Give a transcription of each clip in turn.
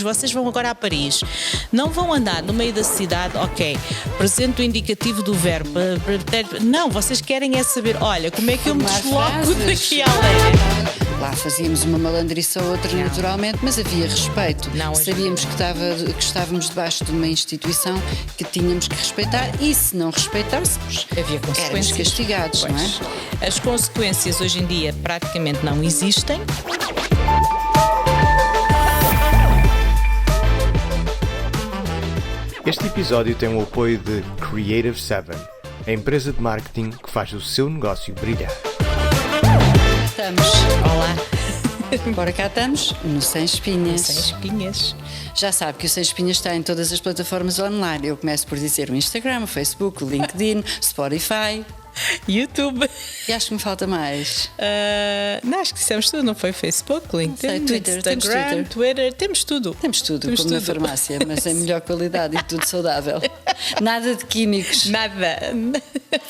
Vocês vão agora a Paris, não vão andar no meio da cidade, ok, apresento o indicativo do verbo. Não, vocês querem é saber, olha, como é que eu me desloco daqui à aldeia. Lá fazíamos uma malandriça ou outra naturalmente, mas havia respeito. Sabíamos que estávamos debaixo de uma instituição que tínhamos que respeitar e se não respeitássemos, havia consequências. Éramos castigados, não é? As consequências hoje em dia praticamente não existem. Este episódio tem o apoio de Creative 7, a empresa de marketing que faz o seu negócio brilhar. Estamos. Olá. Agora cá estamos no Sem Espinhas. Sem Espinhas. Já sabe que o Sem Espinhas está em todas as plataformas online. Eu começo por dizer o Instagram, o Facebook, o LinkedIn, Spotify, YouTube. E acho que me falta mais. Não, acho que dissemos tudo, não foi? Facebook, LinkedIn, Twitter, Instagram, Twitter, temos tudo. Temos tudo, como na farmácia, mas em melhor qualidade e tudo saudável. Nada de químicos. Nada.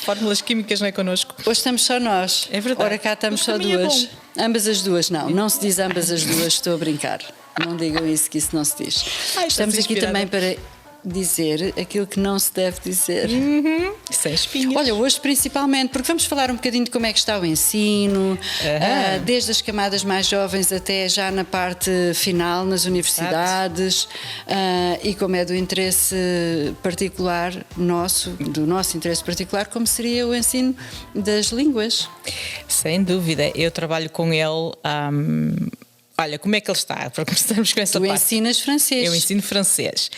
Fórmulas químicas não é connosco. Hoje estamos só nós. É verdade. Ora cá estamos só Mas duas. Ambas as duas, não se diz ambas as duas, estou a brincar. Não digam isso, que isso não se diz. Estamos aqui também para dizer aquilo que não se deve dizer. Sem espinhas. Olha, hoje principalmente, porque vamos falar um bocadinho de como é que está o ensino, desde as camadas mais jovens até já na parte final, nas universidades, e como é do interesse particular nosso, do nosso interesse particular, como seria o ensino das línguas. Sem dúvida, eu trabalho com ele. Olha, como é que ele está? Para começarmos com essa parte. Tu ensinas francês. Eu ensino francês.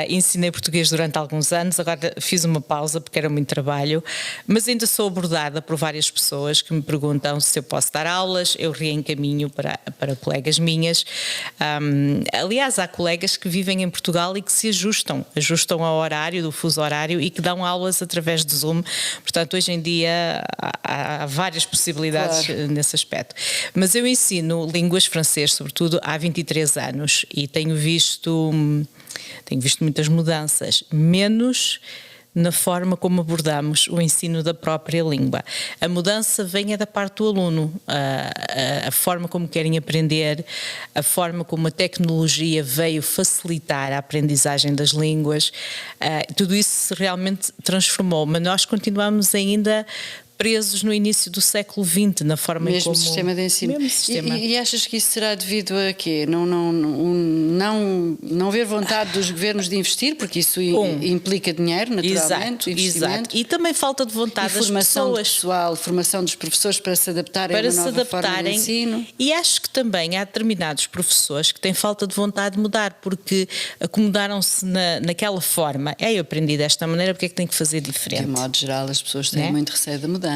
Ensinei português durante alguns anos, agora fiz uma pausa porque era muito trabalho, mas ainda sou abordada por várias pessoas que me perguntam se eu posso dar aulas, eu reencaminho para colegas minhas. Aliás, há colegas que vivem em Portugal e que se ajustam ao horário, do fuso horário, e que dão aulas através de Zoom. Portanto, hoje em dia há várias possibilidades nesse aspecto. Mas eu ensino línguas francês, sobretudo, há 23 anos e tenho visto muitas mudanças, menos na forma como abordamos o ensino da própria língua. A mudança vem da parte do aluno, a forma como querem aprender, a forma como a tecnologia veio facilitar a aprendizagem das línguas, tudo isso se realmente transformou, mas nós continuamos ainda presos no início do século XX, na forma mesmo como... sistema de ensino. Mesmo sistema. E achas que isso será devido a quê? Não haver vontade dos governos de investir, porque isso implica dinheiro, naturalmente, exato. E também falta de vontade das formação pessoas. Pessoal, formação dos professores para se adaptarem a uma nova forma de ensino. E acho que também há determinados professores que têm falta de vontade de mudar, porque acomodaram-se naquela forma. Eu aprendi desta maneira, porque é que tenho que fazer diferente? De modo geral, as pessoas têm muito receio da mudança.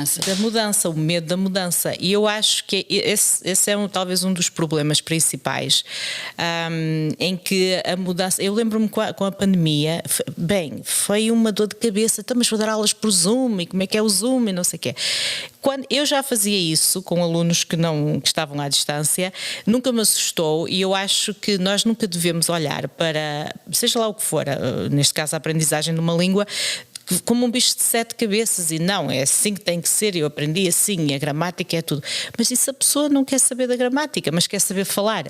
O medo da mudança. E eu acho que esse é talvez um dos problemas principais, em que a mudança... Eu lembro-me com a pandemia, foi uma dor de cabeça, mas vou dar aulas por Zoom, e como é que é o Zoom, e não sei o quê. Quando eu já fazia isso com alunos que estavam à distância, nunca me assustou, e eu acho que nós nunca devemos olhar para, seja lá o que for, neste caso a aprendizagem de uma língua, como um bicho de 7 cabeças, e não, é assim que tem que ser, eu aprendi assim, a gramática é tudo. Mas e se a pessoa não quer saber da gramática, mas quer saber falar?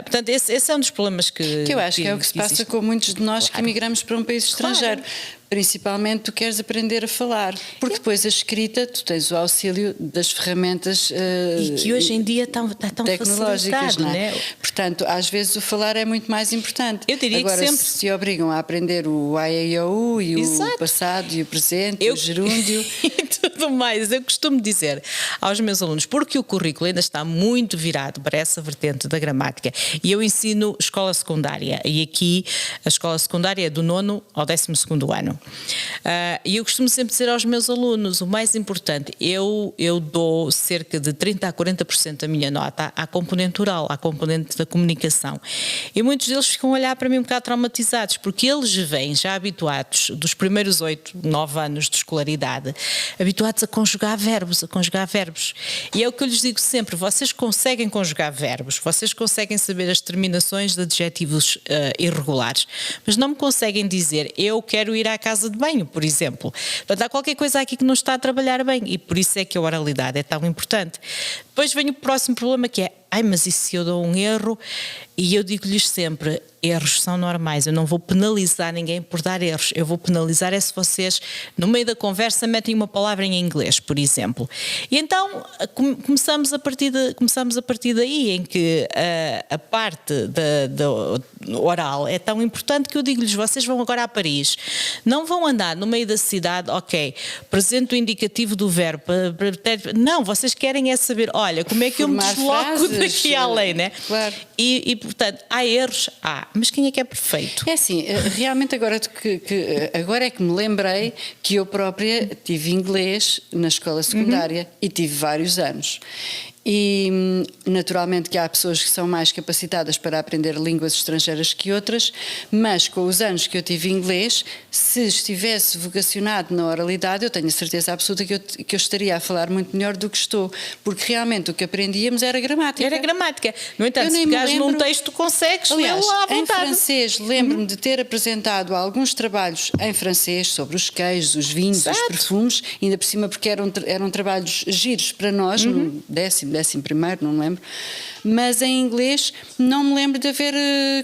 Portanto, esse é um dos problemas que eu acho que é o que se passa com muitos de nós que emigramos para um país estrangeiro. Principalmente tu queres aprender a falar, porque depois a escrita, tu tens o auxílio das ferramentas e que hoje em dia está tão tecnológicas, não é? Portanto, às vezes o falar é muito mais importante. Eu diria agora, que sempre se te obrigam a aprender o I, A, O, U e o passado e o presente, o gerúndio e tudo mais, eu costumo dizer aos meus alunos, porque o currículo ainda está muito virado para essa vertente da gramática, e eu ensino escola secundária, e aqui a escola secundária é do 9º ao 12º ano. E eu costumo sempre dizer aos meus alunos, o mais importante, eu dou cerca de 30% a 40% da minha nota à componente oral, à componente da comunicação, e muitos deles ficam a olhar para mim um bocado traumatizados, porque eles vêm já habituados, dos primeiros 8, 9 anos de escolaridade, habituados a conjugar verbos, e é o que eu lhes digo sempre, vocês conseguem conjugar verbos, vocês conseguem saber as terminações de adjetivos irregulares, mas não me conseguem dizer, eu quero ir à casa de banho, por exemplo. Portanto, há qualquer coisa aqui que não está a trabalhar bem, e por isso é que a oralidade é tão importante. Depois vem o próximo problema, que é ai, mas e se eu dou um erro? E eu digo-lhes sempre, erros são normais, eu não vou penalizar ninguém por dar erros, eu vou penalizar se vocês, no meio da conversa, metem uma palavra em inglês, por exemplo. E então começamos a partir daí, em que a parte da oral é tão importante que eu digo-lhes, vocês vão agora a Paris, não vão andar no meio da cidade, ok, presente o indicativo do verbo, não, vocês querem é saber, olha, como é que eu me desloco daqui além, né? Claro. E portanto, há erros, mas quem é perfeito? É assim, realmente agora agora é que me lembrei que eu própria tive inglês na escola secundária e tive vários anos. E naturalmente que há pessoas que são mais capacitadas para aprender línguas estrangeiras que outras, mas com os anos que eu tive inglês, se estivesse vocacionado na oralidade, eu tenho a certeza absoluta que eu estaria a falar muito melhor do que estou, porque realmente o que aprendíamos era gramática. Era gramática. No entanto, se pegares num texto, consegues lê-lo à vontade. Em francês, lembro-me de ter apresentado alguns trabalhos em francês sobre os queijos, os vinhos, os perfumes, ainda por cima porque eram trabalhos giros para nós, no 11º, não me lembro, mas em inglês não me lembro de haver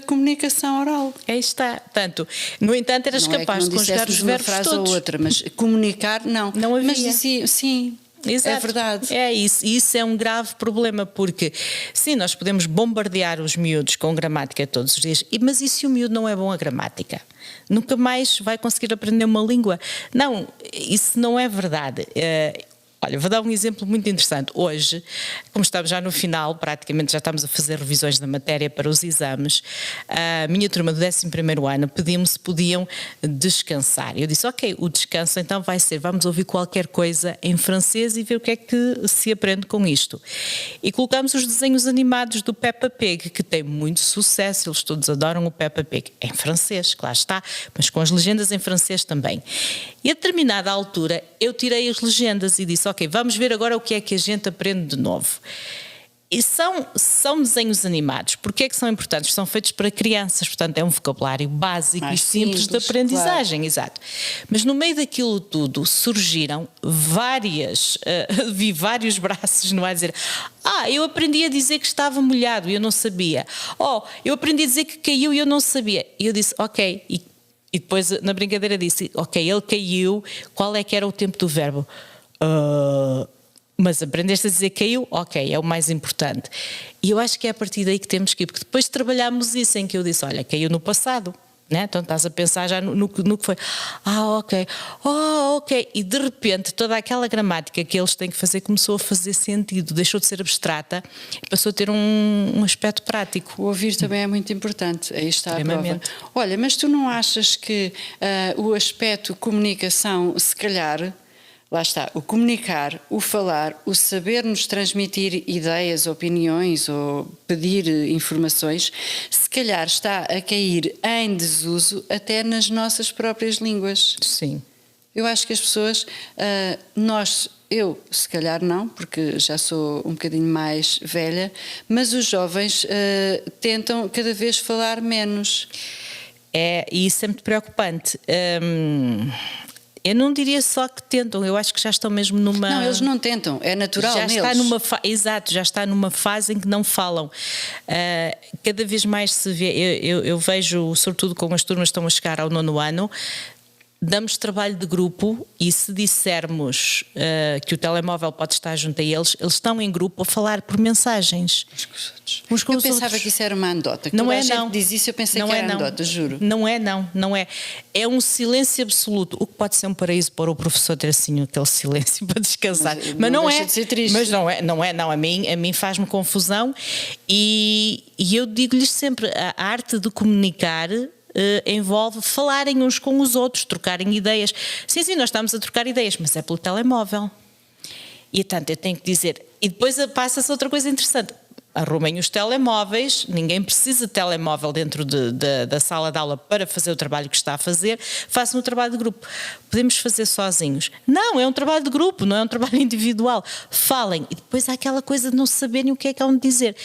comunicação oral. Aí está. Tanto, no entanto, eras capaz de conjugar os verbos uma frase todos. ou outra, mas comunicar, não. Não havia. Mas dizia, sim. Exato. É verdade. É isso. E isso é um grave problema, porque sim, nós podemos bombardear os miúdos com gramática todos os dias, mas e se o miúdo não é bom a gramática? Nunca mais vai conseguir aprender uma língua? Não, isso não é verdade. Olha, vou dar um exemplo muito interessante. Hoje, como estamos já no final, praticamente já estamos a fazer revisões da matéria para os exames, a minha turma do 11º ano pediu-me se podiam descansar. Eu disse, ok, o descanso então vai ser, vamos ouvir qualquer coisa em francês e ver o que é que se aprende com isto. E colocamos os desenhos animados do Peppa Pig, que tem muito sucesso, eles todos adoram o Peppa Pig. Em francês, claro está, mas com as legendas em francês também. E a determinada altura, eu tirei as legendas e disse, ok, vamos ver agora o que é que a gente aprende de novo. E são desenhos animados. Porquê é que são importantes? São feitos para crianças, portanto é um vocabulário básico e simples de aprendizagem, claro. Exato. Mas no meio daquilo tudo surgiram vi vários braços no ar dizer, eu aprendi a dizer que estava molhado e eu não sabia. Eu aprendi a dizer que caiu e eu não sabia. E eu disse, ok, e depois na brincadeira disse, ok, ele caiu, qual é que era o tempo do verbo? Mas aprendeste a dizer caiu? Ok, é o mais importante. E eu acho que é a partir daí que temos que ir, porque depois trabalhámos isso em que eu disse, olha, caiu no passado, né? Então estás a pensar já no que foi. Ok. E de repente toda aquela gramática que eles têm que fazer começou a fazer sentido, deixou de ser abstrata e passou a ter um aspecto prático. O ouvir também é muito importante, aí está a prova. Olha, mas tu não achas que o aspecto comunicação, se calhar, lá está, o comunicar, o falar, o saber-nos transmitir ideias, opiniões ou pedir informações, se calhar está a cair em desuso até nas nossas próprias línguas. Sim. Eu acho que as pessoas, eu se calhar não, porque já sou um bocadinho mais velha, mas os jovens tentam cada vez falar menos. E isso é muito preocupante. Eu não diria só que tentam, eu acho que já estão mesmo numa... Não, eles não tentam, é natural neles. Exato, já está numa fase em que não falam. Cada vez mais se vê, eu vejo, sobretudo com as turmas que estão a chegar ao 9º ano, damos trabalho de grupo e se dissermos que o telemóvel pode estar junto a eles estão em grupo a falar por mensagens. Uns com os outros. Eu pensava que isso era uma anedota. Não é, não. Diz isso, eu pensei que era anedota, juro. Não é. É um silêncio absoluto. O que pode ser um paraíso para o professor ter assim aquele silêncio para descansar. Mas não é. De ser triste. Mas não. A mim faz-me confusão e eu digo-lhes sempre, a arte de comunicar envolve falarem uns com os outros, trocarem ideias. Sim, nós estamos a trocar ideias, mas é pelo telemóvel. E tanto eu tenho que dizer. E depois passa-se outra coisa interessante. Arrumem os telemóveis, ninguém precisa de telemóvel dentro da sala de aula para fazer o trabalho que está a fazer, façam o trabalho de grupo. Podemos fazer sozinhos. Não, é um trabalho de grupo, não é um trabalho individual. Falem. E depois há aquela coisa de não saberem o que é que hão de dizer.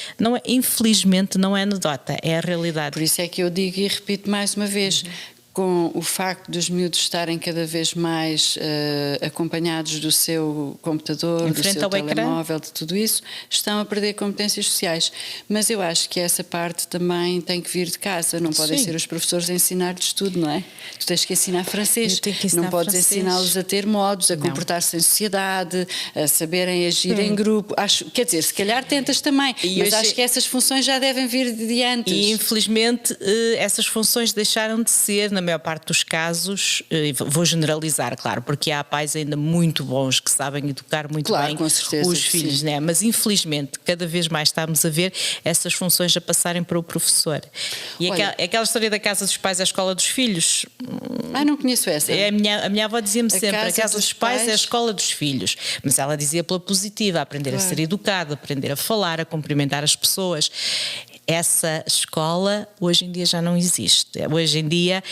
Infelizmente não é anedota, é a realidade. Por isso é que eu digo e repito mais uma vez, com o facto dos miúdos estarem cada vez mais acompanhados do seu computador, do seu telemóvel, de tudo isso, estão a perder competências sociais. Mas eu acho que essa parte também tem que vir de casa, não podem ser os professores a ensinar-lhes tudo, não é? Tu tens que ensinar francês, não podes ensiná-los a ter modos, a comportar-se em sociedade, a saberem agir em grupo. Quer dizer, se calhar tentas também, mas acho que essas funções já devem vir de antes. E infelizmente essas funções deixaram de ser, na maior parte dos casos, vou generalizar, claro, porque há pais ainda muito bons que sabem educar muito bem os filhos, né? Mas infelizmente cada vez mais estamos a ver essas funções a passarem para o professor. E aquela história da casa dos pais é a escola dos filhos. Não conheço essa. A minha avó dizia-me sempre: a casa dos pais é a escola dos filhos. Mas ela dizia pela positiva, aprender a ser educado, aprender a falar, a cumprimentar as pessoas. Essa escola hoje em dia já não existe. Hoje em dia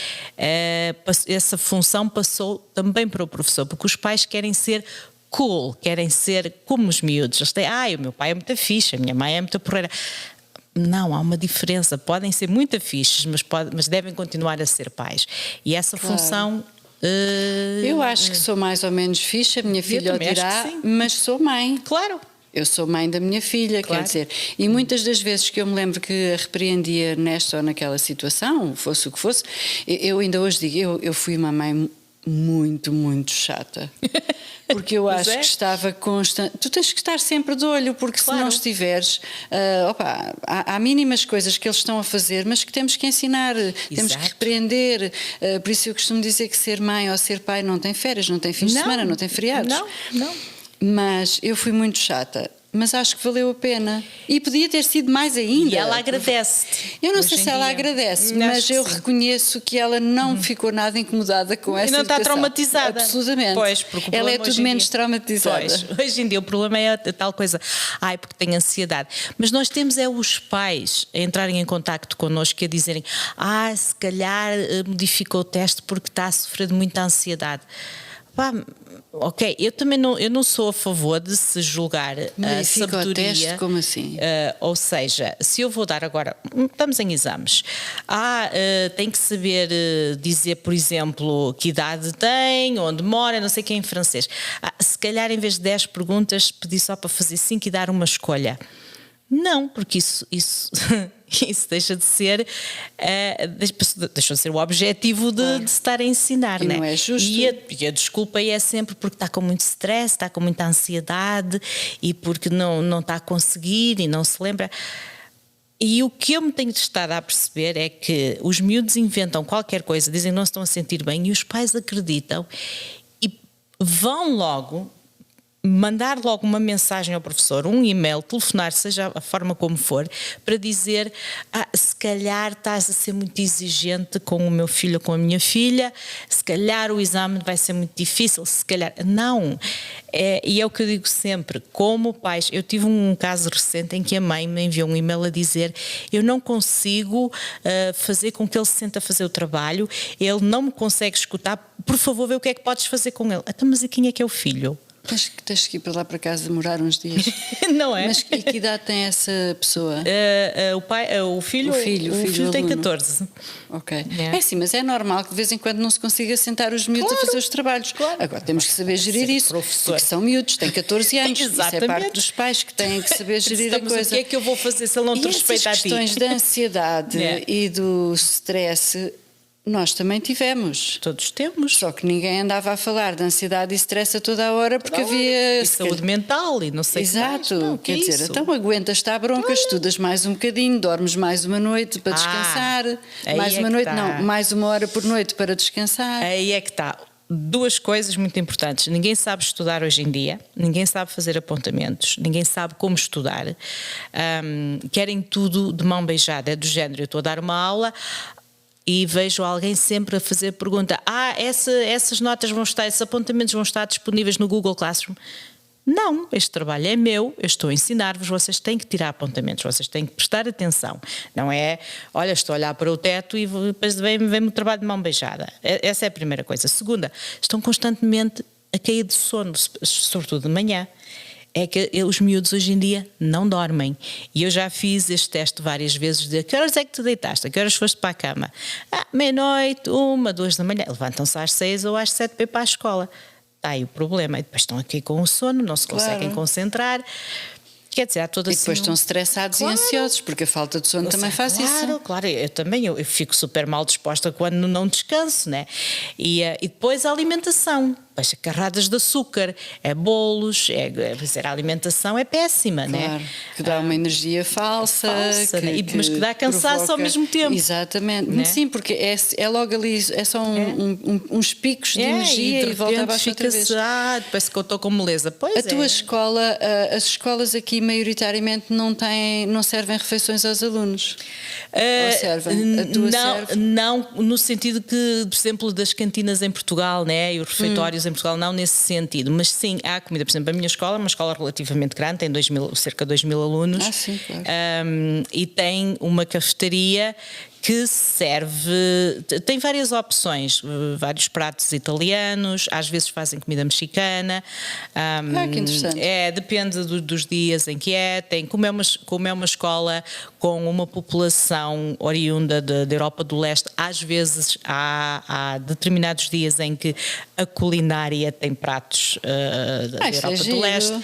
essa função passou também para o professor, porque os pais querem ser cool, querem ser como os miúdos. Eles têm, o meu pai é muito fixe, a minha mãe é muito porreira. Não, há uma diferença. Podem ser muito fixes, mas devem continuar a ser pais. E essa função... eu acho que sou mais ou menos fixe, a minha filha o dirá, mas sou mãe. Claro. Eu sou mãe da minha filha, quer dizer, e muitas das vezes que eu me lembro que a repreendia nesta ou naquela situação, fosse o que fosse, eu ainda hoje digo, eu fui uma mãe muito, muito chata. Porque eu acho que estava constante. Tu tens que estar sempre de olho, porque se não estiveres, há mínimas coisas que eles estão a fazer, mas que temos que ensinar, temos que repreender. Por isso eu costumo dizer que ser mãe ou ser pai não tem férias, não tem fins de semana, não tem feriados. Não. Mas eu fui muito chata, mas acho que valeu a pena. E podia ter sido mais ainda. E ela agradece-te. Eu não sei se ela agradece, mas eu reconheço que ela não ficou nada incomodada com essa educação. E não está traumatizada. Absolutamente. Pois, porque ela é tudo menos traumatizada. Pois, hoje em dia o problema é a tal coisa, porque tem ansiedade. Mas nós temos os pais a entrarem em contacto connosco e a dizerem: se calhar modificou o teste porque está a sofrer de muita ansiedade. Ok, eu não sou a favor de se julgar a sabedoria. O teste, como assim? Ou seja, se eu vou dar agora, estamos em exames, tem que saber dizer, por exemplo, que idade tem, onde mora, não sei quem em francês. Se calhar em vez de 10 perguntas, pedir só para fazer 5 e dar uma escolha. Não, porque isso deixa de ser deixou de ser o objetivo de se estar a ensinar, e não é justo. E a desculpa é sempre porque está com muito stress, está com muita ansiedade e porque não está a conseguir e não se lembra. E o que eu me tenho estado a perceber é que os miúdos inventam qualquer coisa, dizem que não se estão a sentir bem e os pais acreditam e vão logo mandar logo uma mensagem ao professor, um e-mail, telefonar, seja a forma como for, para dizer: se calhar estás a ser muito exigente com o meu filho ou com a minha filha, se calhar o exame vai ser muito difícil, se calhar... Não. E é o que eu digo sempre, como pais, eu tive um caso recente em que a mãe me enviou um e-mail a dizer: eu não consigo fazer com que ele se sente a fazer o trabalho, ele não me consegue escutar, por favor vê o que é que podes fazer com ele. Mas e quem é que é o filho? Tens que ir para lá para casa demorar uns dias. Não é? Mas e que idade tem essa pessoa? O filho tem 14. Ok. É assim, mas é normal que de vez em quando não se consiga sentar os miúdos a fazer os trabalhos. Agora temos que saber gerir isso. Porque são miúdos, têm 14 anos. Isso é parte dos pais que têm que saber gerir a coisa. O que é que eu vou fazer se ele não te respeita a ti? Essas questões da ansiedade e do stress... Nós também tivemos. Todos temos. Só que ninguém andava a falar de ansiedade e stress a toda a hora porque havia... E saúde mental e não sei o que mais. Exato. Quer dizer, então aguentas-te à bronca, estudas mais um bocadinho, dormes mais uma noite para descansar. Mais uma noite, mais uma hora por noite para descansar. Aí é que está. Duas coisas muito importantes. Ninguém sabe estudar hoje em dia, ninguém sabe fazer apontamentos, ninguém sabe como estudar. Querem tudo de mão beijada. É do género, eu estou a dar uma aula... E vejo alguém sempre a fazer a pergunta: essas notas vão estar, esses apontamentos vão estar disponíveis no Google Classroom? Não, este trabalho é meu, eu estou a ensinar-vos, vocês têm que tirar apontamentos, vocês têm que prestar atenção. Não é, olha, estou a olhar para o teto e depois vem-me o trabalho de mão beijada. Essa é a primeira coisa. Segunda, estão constantemente a cair de sono, sobretudo de manhã. é que os miúdos hoje em dia não dormem. E eu já fiz este teste várias vezes de: a que horas é que te deitaste? A que horas foste para a cama? Meia-noite, 1, 2 da manhã. Levantam-se às 6 ou às 7 para ir para a escola. Está aí o problema. E depois estão aqui com o sono, não se conseguem concentrar. Quer dizer, há toda E depois estão estressados e ansiosos, porque a falta de sono também faz isso. Claro, eu fico super mal disposta quando não descanso, né? E depois a alimentação, as carradas de açúcar, bolos, a alimentação é péssima, claro, né? Que dá uma energia falsa, né? Mas que dá cansaço provoca... ao mesmo tempo. Exatamente, né? Sim, porque é logo ali, é só uns picos de energia e volta abaixo outra vez. Depois que eu estou com moleza. Pois a tua escola, as escolas aqui maioritariamente não servem refeições aos alunos? Ou servem? A tua serve? Não, no sentido que, por exemplo, das cantinas em Portugal, né? E os refeitórios em Portugal, não nesse sentido, mas sim, há comida. Por exemplo, a minha escola é uma escola relativamente grande, tem cerca de 2.000 alunos. Sim, claro. E tem uma cafetaria que serve, tem várias opções, vários pratos italianos, às vezes fazem comida mexicana. Que interessante. Depende dos dias em que como é uma escola com uma população oriunda da Europa do Leste, às vezes há determinados dias em que a culinária tem pratos da Europa do Leste.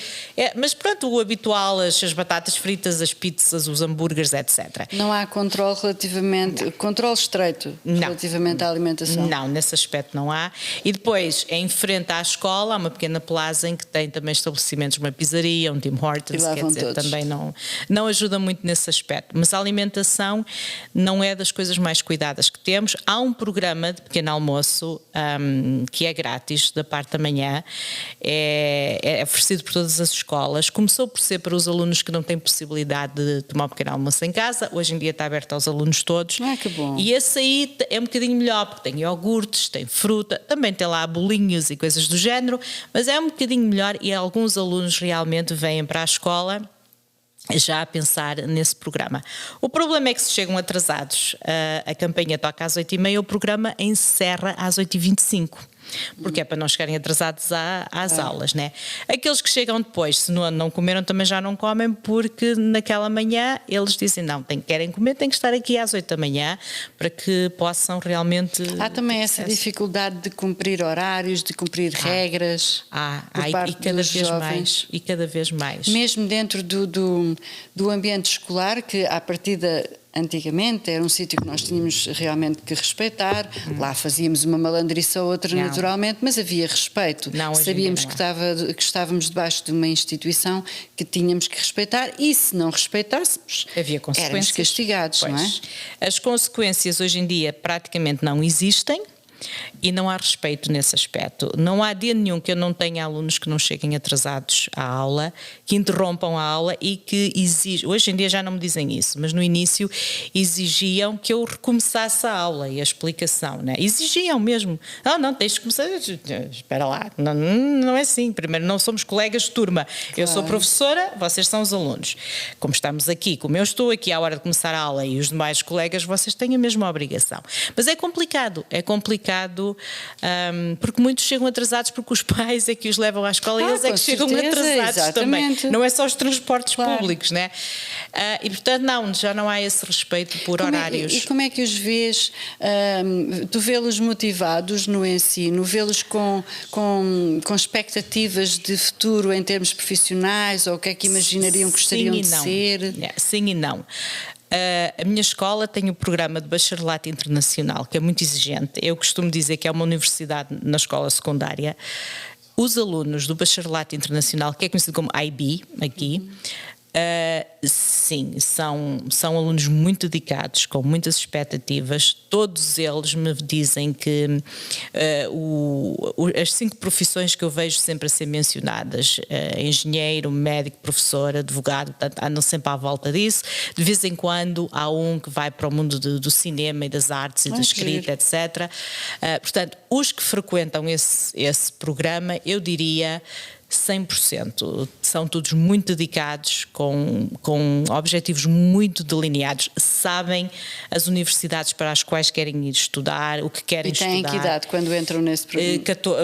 Mas pronto, o habitual, as batatas fritas, as pizzas, os hambúrgueres, etc. Não há controle relativamente. Controle estreito relativamente à alimentação? Não, nesse aspecto não há. E depois, em frente à escola, há uma pequena plaza em que tem também estabelecimentos, uma pizzaria, um Tim Hortons, quer dizer, também não ajuda muito nesse aspecto. Mas a alimentação não é das coisas mais cuidadas que temos. Há um programa de pequeno almoço que é grátis, da parte da manhã, é oferecido por todas as escolas. Começou por ser para os alunos que não têm possibilidade de tomar um pequeno almoço em casa. Hoje em dia está aberto aos alunos todos. Que bom. E esse aí é um bocadinho melhor, porque tem iogurtes, tem fruta, também tem lá bolinhos e coisas do género, mas é um bocadinho melhor e alguns alunos realmente vêm para a escola já a pensar nesse programa. O problema é que se chegam atrasados, a campanha toca às 8h30, o programa encerra às 8h25. Porque é para não chegarem atrasados às aulas, né? Aqueles que chegam depois, se não comeram, também já não comem, porque naquela manhã eles dizem: não, querem comer, têm que estar aqui às 8 da manhã para que possam realmente. Há também essa dificuldade de cumprir horários, de cumprir regras. Por parte dos jovens. E cada vez mais. Mesmo dentro do ambiente escolar, que à partida. Antigamente era um sítio que nós tínhamos realmente que respeitar, lá fazíamos uma malandriça ou outra naturalmente, mas havia respeito. Sabíamos que estávamos debaixo de uma instituição que tínhamos que respeitar e se não respeitássemos, havia consequências. Éramos castigados, não é? As consequências hoje em dia praticamente não existem. E não há respeito nesse aspecto. Não há dia nenhum que eu não tenha alunos que não cheguem atrasados à aula, que interrompam a aula e que exigem. Hoje em dia já não me dizem isso, mas no início exigiam que eu recomeçasse a aula e a explicação, né? Exigiam mesmo. Não, tens de começar. Espera lá, não é assim. Primeiro, não somos colegas de turma. Claro. Eu sou professora, vocês são os alunos. Como estamos aqui, como eu estou aqui à hora de começar a aula e os demais colegas, vocês têm a mesma obrigação. Mas é complicado. Porque muitos chegam atrasados porque os pais é que os levam à escola e eles é que chegam atrasados exatamente. também. Não é só os transportes públicos, né? E portanto já não há esse respeito por horários. E como é que os vês? Tu vê-los motivados no ensino, vê-los com expectativas de futuro em termos profissionais, ou o que é que imaginariam que gostariam de ser? Sim e não. A minha escola tem o programa de bacharelato internacional, que é muito exigente. Eu costumo dizer que é uma universidade na escola secundária. Os alunos do bacharelato internacional, que é conhecido como IB aqui, sim, são alunos muito dedicados, com muitas expectativas. Todos eles me dizem que as 5 profissões que eu vejo sempre a ser mencionadas, engenheiro, médico, professor, advogado, portanto, andam sempre à volta disso. De vez em quando há um que vai para o mundo do cinema e das artes e da escrita, etc. Portanto, os que frequentam esse programa, eu diria, 100%. São todos muito dedicados, com objetivos muito delineados. Sabem as universidades para as quais querem ir estudar, o que querem estudar. E têm que idade quando entram nesse programa?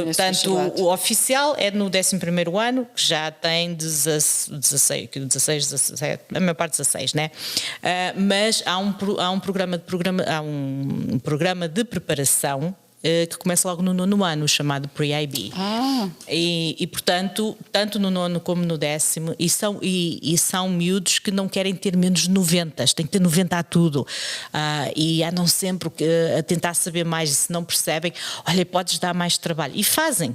Portanto, o oficial é no 11º ano, que já tem 16, 17, a maior parte 16, né? Mas há um programa de preparação que começa logo no 9º ano, chamado Pre-IB. E portanto, tanto no 9º como no 10º, e são miúdos que não querem ter menos de 90, têm que ter 90 a tudo. E andam sempre a tentar saber mais, e se não percebem, olha, podes dar mais trabalho. E fazem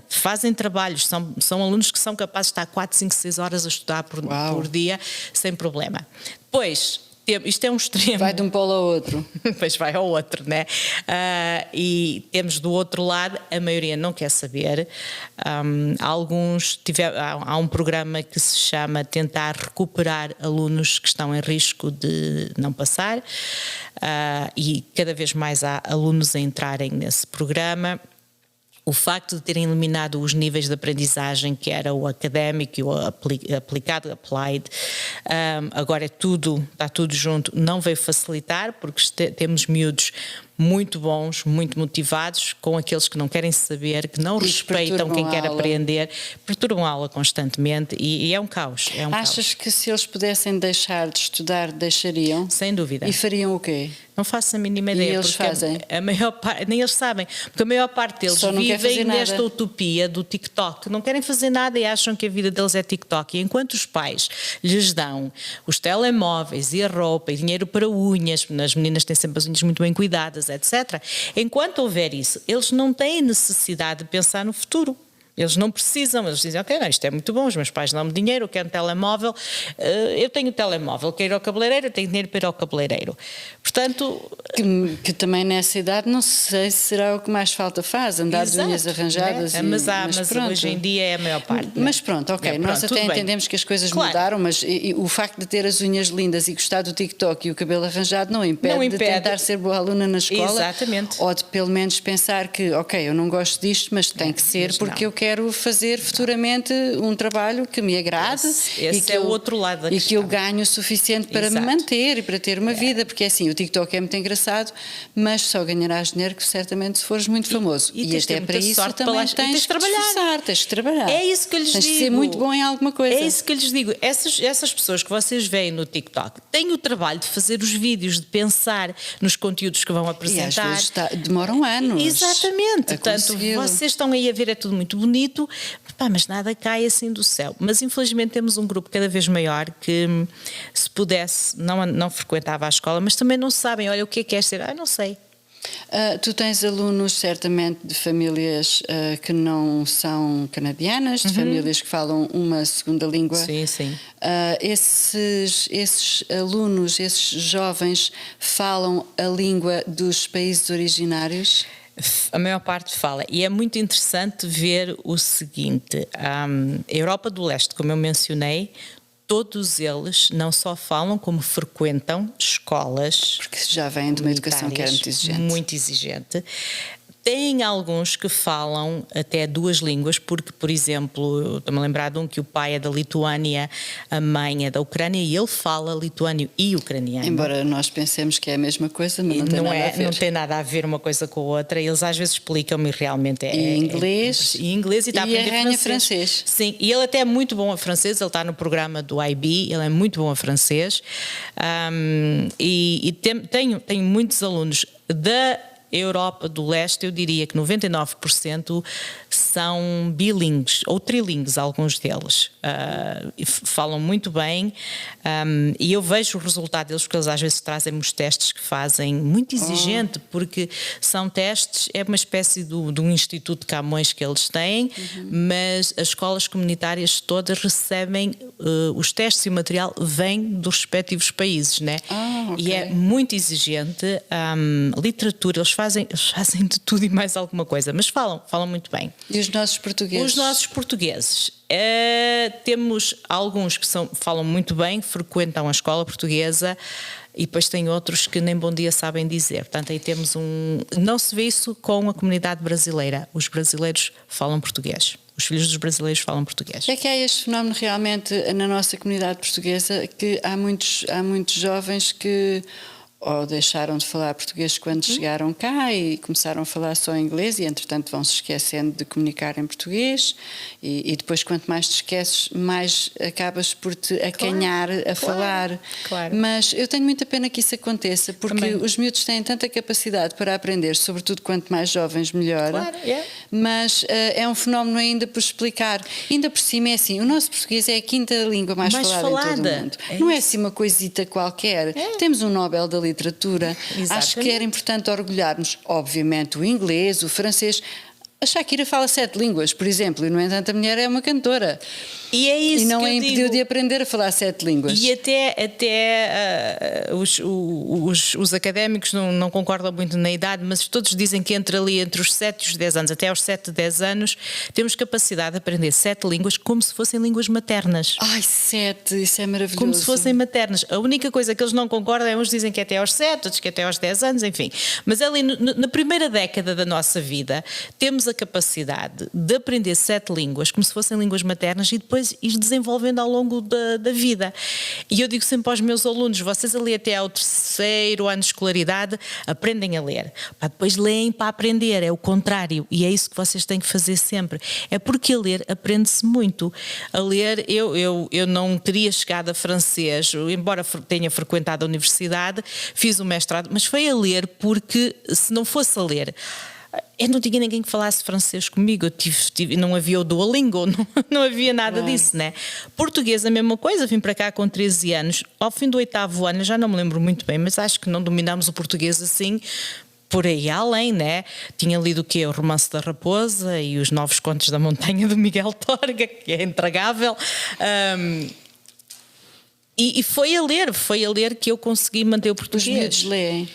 trabalhos, são alunos que são capazes de estar 4, 5, 6 horas a estudar por dia, sem problema. Depois, isto é um extremo. Vai de um polo ao outro. Depois vai ao outro, né? E temos do outro lado, a maioria não quer saber. Há um programa que se chama Tentar Recuperar Alunos que estão em risco de não passar, e cada vez mais há alunos a entrarem nesse programa. O facto de terem eliminado os níveis de aprendizagem, que era o académico e o aplicado, applied, agora está tudo junto, não veio facilitar, porque temos miúdos muito bons, muito motivados, com aqueles que não querem saber, que não respeitam quem quer aprender, perturbam a aula constantemente, e é um caos. Achas que se eles pudessem deixar de estudar, deixariam? Sem dúvida. E fariam o quê? Não faço a mínima ideia. E eles fazem? A maior parte, nem eles sabem, porque a maior parte deles vivem nesta utopia do TikTok, não querem fazer nada e acham que a vida deles é TikTok. E enquanto os pais lhes dão os telemóveis e a roupa e dinheiro para unhas, as meninas têm sempre as unhas muito bem cuidadas, etc. Enquanto houver isso, eles não têm necessidade de pensar no futuro. Eles não precisam, eles dizem, ok, não, isto é muito bom, os meus pais dão-me dinheiro, eu quero um telemóvel, eu tenho telemóvel, quero ir ao cabeleireiro, eu tenho dinheiro para ir ao cabeleireiro. Portanto... Que também nessa idade não sei se será o que mais falta faz, andar de unhas arranjadas. Né? Mas hoje em dia é a maior parte. Mas pronto, ok, nós até entendemos que as coisas mudaram, mas o facto de ter as unhas lindas e gostar do TikTok e o cabelo arranjado não impede de tentar ser boa aluna na escola. Exatamente. Ou de pelo menos pensar que, ok, eu não gosto disto, mas tem que ser porque eu quero fazer futuramente um trabalho que me agrade. Esse é o outro lado da questão. E que eu ganhe o suficiente para me manter e para ter uma vida, porque assim, o TikTok é muito engraçado, mas só ganharás dinheiro que certamente se fores muito famoso. E até para isso também tens que trabalhar. Tens que trabalhar. É isso que eu lhes digo. Tens que ser muito bom em alguma coisa. É isso que eu lhes digo. Essas pessoas que vocês veem no TikTok têm o trabalho de fazer os vídeos, de pensar nos conteúdos que vão apresentar. E às vezes demoram anos. Exatamente. Portanto, vocês estão aí a ver, é tudo muito bonito, mas nada cai assim do céu. Mas infelizmente temos um grupo cada vez maior que, se pudesse, não frequentava a escola, mas também não sabem, olha, o que é queres ser? Não sei. Tu tens alunos certamente de famílias que não são canadianas, de famílias que falam uma segunda língua. Sim, sim. Esses alunos, esses jovens, falam a língua dos países originários? A maior parte fala, e é muito interessante ver o seguinte: a Europa do Leste, como eu mencionei, todos eles não só falam, como frequentam escolas. Porque já vêm de uma educação que era muito exigente. Muito exigente. Tem alguns que falam até 2 línguas, porque, por exemplo, estou-me a lembrar de um que o pai é da Lituânia, a mãe é da Ucrânia, e ele fala lituânico e ucraniano. Embora nós pensemos que é a mesma coisa, mas não tem nada a ver. Não tem nada a ver uma coisa com a outra. Eles às vezes explicam-me, realmente e inglês. E inglês, e está a aprender francês. Sim, e ele até é muito bom a francês, ele está no programa do IB, ele é muito bom a francês. Tenho muitos alunos da Europa do Leste, eu diria que 99% são bilíngues ou trilingues, alguns deles. Falam muito bem, e eu vejo o resultado deles, porque eles às vezes trazem-me os testes que fazem, muito exigente, porque são testes, é uma espécie de um instituto de Camões que eles têm, mas as escolas comunitárias todas recebem os testes, e o material vem dos respectivos países, né? Okay. E é muito exigente. Literatura, eles fazem de tudo e mais alguma coisa, mas falam muito bem. E os nossos portugueses? Os nossos portugueses. Temos alguns que falam muito bem, frequentam a escola portuguesa. e depois tem outros que nem bom dia sabem dizer. Portanto, aí temos Não se vê isso com a comunidade brasileira. Os brasileiros falam português. Os filhos dos brasileiros falam português. É que há este fenómeno realmente na nossa comunidade portuguesa, que há muitos jovens que ou deixaram de falar português quando chegaram cá e começaram a falar só inglês e entretanto vão se esquecendo de comunicar em português e depois quanto mais te esqueces, mais acabas por te acanhar a falar. Claro. Mas eu tenho muita pena que isso aconteça, porque Também. os miúdos têm tanta capacidade para aprender, sobretudo quanto mais jovens melhor. Claro, yeah. Mas é um fenómeno ainda por explicar. Ainda por cima é assim, o nosso português é a quinta língua mais falada em todo o mundo. Não é assim uma coisita qualquer. Temos um Nobel da literatura. Exatamente. Acho que era importante orgulharmos, obviamente, o inglês, o francês. A Shakira fala 7 línguas, por exemplo, e no entanto a mulher é uma cantora. E é isso e não que a eu impediu digo. de aprender a falar 7 línguas. E até os académicos não concordam muito na idade, mas todos dizem que entre os 7 e os 10 anos, até aos 7, 10 anos, temos capacidade de aprender 7 línguas como se fossem línguas maternas. Ai, 7, isso é maravilhoso. Como se fossem maternas. A única coisa que eles não concordam é uns dizem que é até aos 7, outros que é até aos 10 anos, enfim. Mas ali na primeira década da nossa vida temos a capacidade de aprender 7 línguas como se fossem línguas maternas e depois ir desenvolvendo ao longo da vida. E eu digo sempre aos meus alunos, vocês ali até ao 3º ano de escolaridade aprendem a ler. Depois leem para aprender, é o contrário. E é isso que vocês têm que fazer sempre. É porque a ler aprende-se muito. A ler, eu não teria chegado a francês, embora tenha frequentado a universidade, fiz o mestrado, mas foi a ler porque se não fosse a ler, eu não tinha ninguém que falasse francês comigo, não havia o Duolingo, não havia nada disso, né? Português a mesma coisa, vim para cá com 13 anos, ao fim do 8º ano, já não me lembro muito bem, mas acho que não dominamos o português assim, por aí além, né? Tinha lido o quê? O Romance da Raposa e os Novos Contos da Montanha do Miguel Torga, que é intragável. E foi a ler que eu consegui manter o português. Os miúdos leem,